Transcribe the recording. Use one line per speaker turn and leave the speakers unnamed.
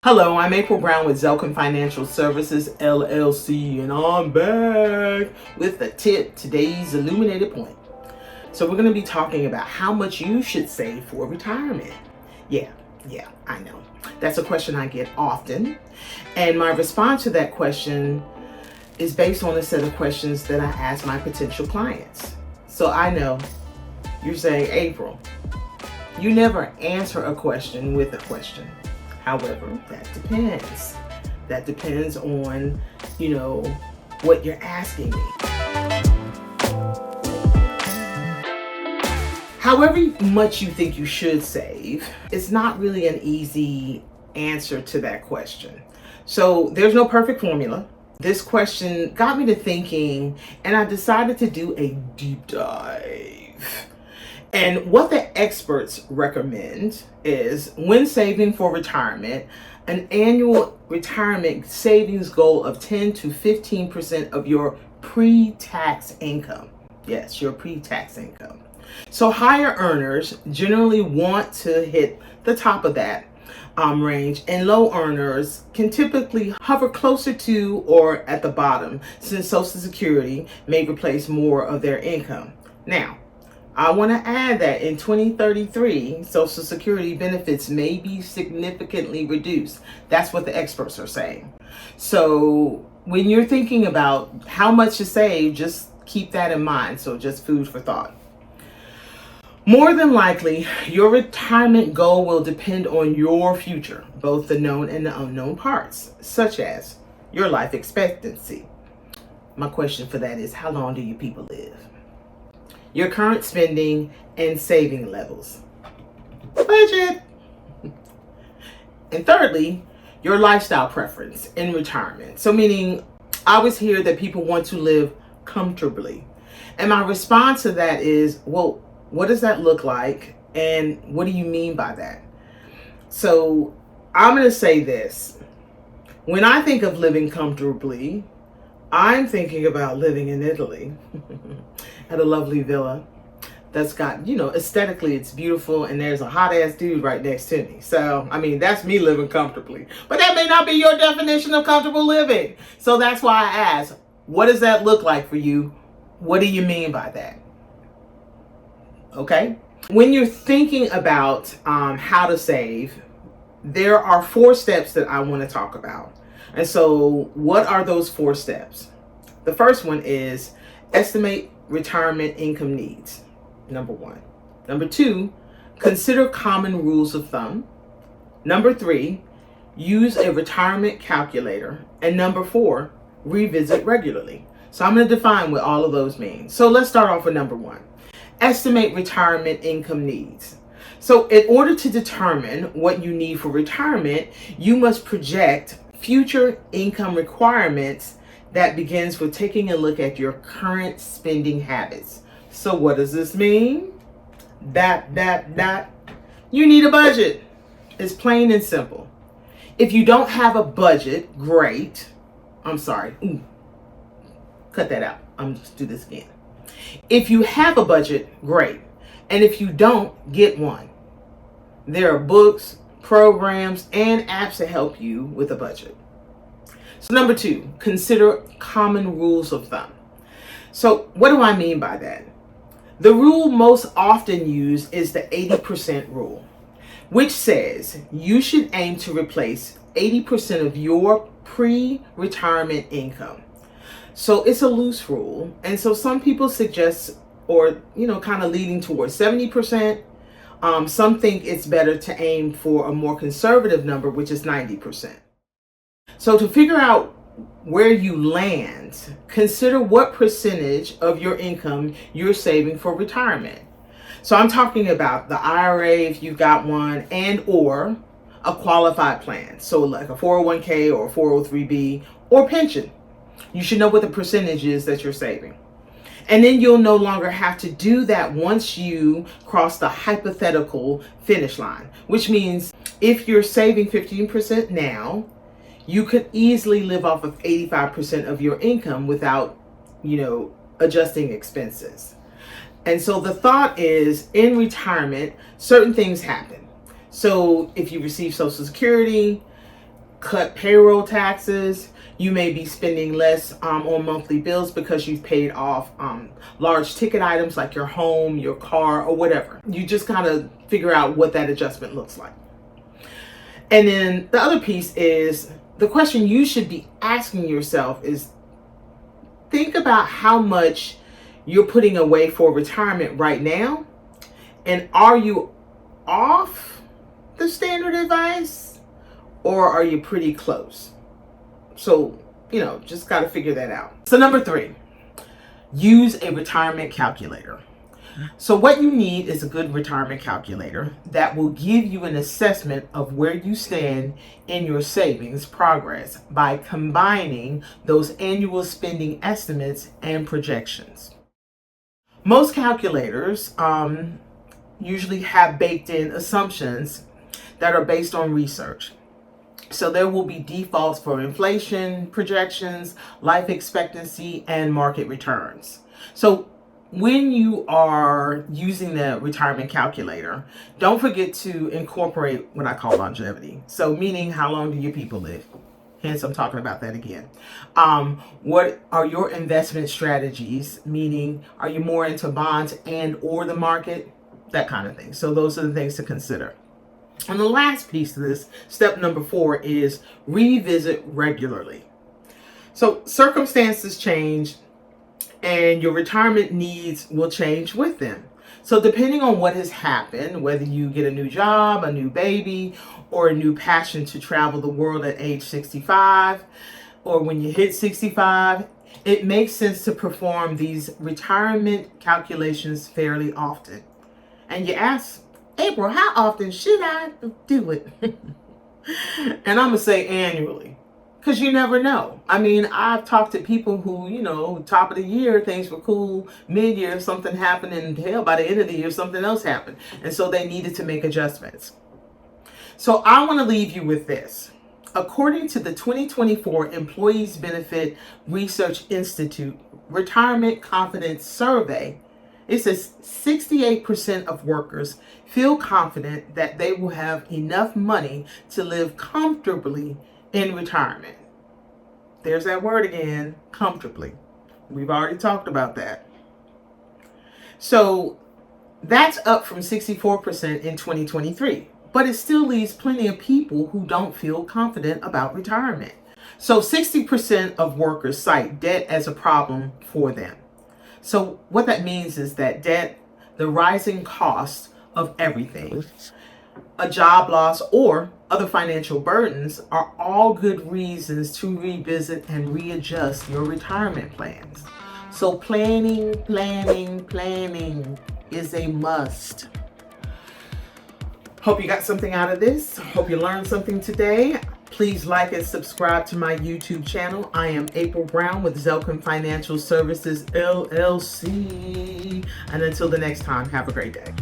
Hello, I'm April Brown with Zelken Financial Services, LLC, and I'm back with the tip, today's illuminated point. So we're going to be talking about how much you should save for retirement. Yeah, I know. That's a question I get often. And my response to that question is based on a set of questions that I ask my potential clients. So I know you're saying, April, you never answer a question with a question. However, that depends. That depends on, what you're asking me. However much you think you should save, it's not really an easy answer to that question. So there's no perfect formula. This question got me to thinking, and I decided to do a deep dive. And what the experts recommend is, when saving for retirement, an annual retirement savings goal of 10 to 15% of your pre-tax income. Yes, your pre-tax income. So higher earners generally want to hit the top of that range, and low earners can typically hover closer to or at the bottom, since Social Security may replace more of their income. Now, I want to add that in 2033, Social Security benefits may be significantly reduced. That's what the experts are saying. So when you're thinking about how much to save, just keep that in mind. So just food for thought. More than likely, your retirement goal will depend on your future, both the known and the unknown parts, such as your life expectancy. My question for that is, how long do you people live? Your current spending and saving levels, budget. And thirdly, your lifestyle preference in retirement. So meaning, I always hear that people want to live comfortably. And my response to that is, well, what does that look like? And what do you mean by that? So I'm going to say this. When I think of living comfortably, I'm thinking about living in Italy at a lovely villa that's got, aesthetically it's beautiful, and there's a hot ass dude right next to me. So, that's me living comfortably. But that may not be your definition of comfortable living. So that's why I asked, what does that look like for you? What do you mean by that? Okay? When you're thinking about how to save, there are 4 steps that I want to talk about. And so what are those 4 steps? The first one is estimate retirement income needs, number 1. Number 2, consider common rules of thumb. Number 3, use a retirement calculator. And number 4, revisit regularly. So I'm going to define what all of those mean. So let's start off with number 1. Estimate retirement income needs. So in order to determine what you need for retirement, you must project future income requirements. That begins with taking a look at your current spending habits. So what does this mean? You need a budget. It's plain and simple. If you don't have a budget, great. I'm sorry. Cut that out. I'm just do this again. If you have a budget, great. And if you don't, get one. There are books, programs, and apps to help you with a budget. So number 2, consider common rules of thumb. So what do I mean by that? The rule most often used is the 80% rule, which says you should aim to replace 80% of your pre-retirement income. So it's a loose rule. And so some people suggest, or, kind of leading towards 70%. Some think it's better to aim for a more conservative number, which is 90%. So to figure out where you land, consider what percentage of your income you're saving for retirement. So I'm talking about the IRA, if you've got one, and or a qualified plan. So like a 401k or a 403b or pension. You should know what the percentage is that you're saving. And then you'll no longer have to do that once you cross the hypothetical finish line, which means if you're saving 15% now, you could easily live off of 85% of your income without, adjusting expenses. And so the thought is, in retirement, certain things happen. So if you receive Social Security, cut payroll taxes. You may be spending less on monthly bills because you've paid off large ticket items like your home, your car, or whatever. You just gotta figure out what that adjustment looks like. And then the other piece is the question you should be asking yourself is, think about how much you're putting away for retirement right now, and are you off the standard advice or are you pretty close? So, just got to figure that out. So number 3, use a retirement calculator. So what you need is a good retirement calculator that will give you an assessment of where you stand in your savings progress by combining those annual spending estimates and projections. Most calculators usually have baked in assumptions that are based on research. So there will be defaults for inflation projections, life expectancy, and market returns. So when you are using the retirement calculator, don't forget to incorporate what I call longevity. So meaning, how long do your people live? Hence, I'm talking about that again. What are your investment strategies? Meaning, are you more into bonds and or the market? That kind of thing. So those are the things to consider. And the last piece of this, step number 4, is revisit regularly. So circumstances change and your retirement needs will change with them. So depending on what has happened, whether you get a new job, a new baby, or a new passion to travel the world at age 65, or when you hit 65, it makes sense to perform these retirement calculations fairly often. And you ask, April, how often should I do it? And I'm going to say annually, because you never know. I mean, I've talked to people who, top of the year, things were cool. Mid-year, something happened, and hell, by the end of the year, something else happened. And so they needed to make adjustments. So I want to leave you with this. According to the 2024 Employees Benefit Research Institute Retirement Confidence Survey, it says 68% of workers feel confident that they will have enough money to live comfortably in retirement. There's that word again, comfortably. We've already talked about that. So that's up from 64% in 2023, but it still leaves plenty of people who don't feel confident about retirement. So 60% of workers cite debt as a problem for them. So what that means is that debt, the rising cost of everything, a job loss, or other financial burdens are all good reasons to revisit and readjust your retirement plans. So planning is a must. Hope you got something out of this. Hope you learned something today. Please like and subscribe to my YouTube channel. I am April Brown with Zelken Financial Services, LLC. And until the next time, have a great day.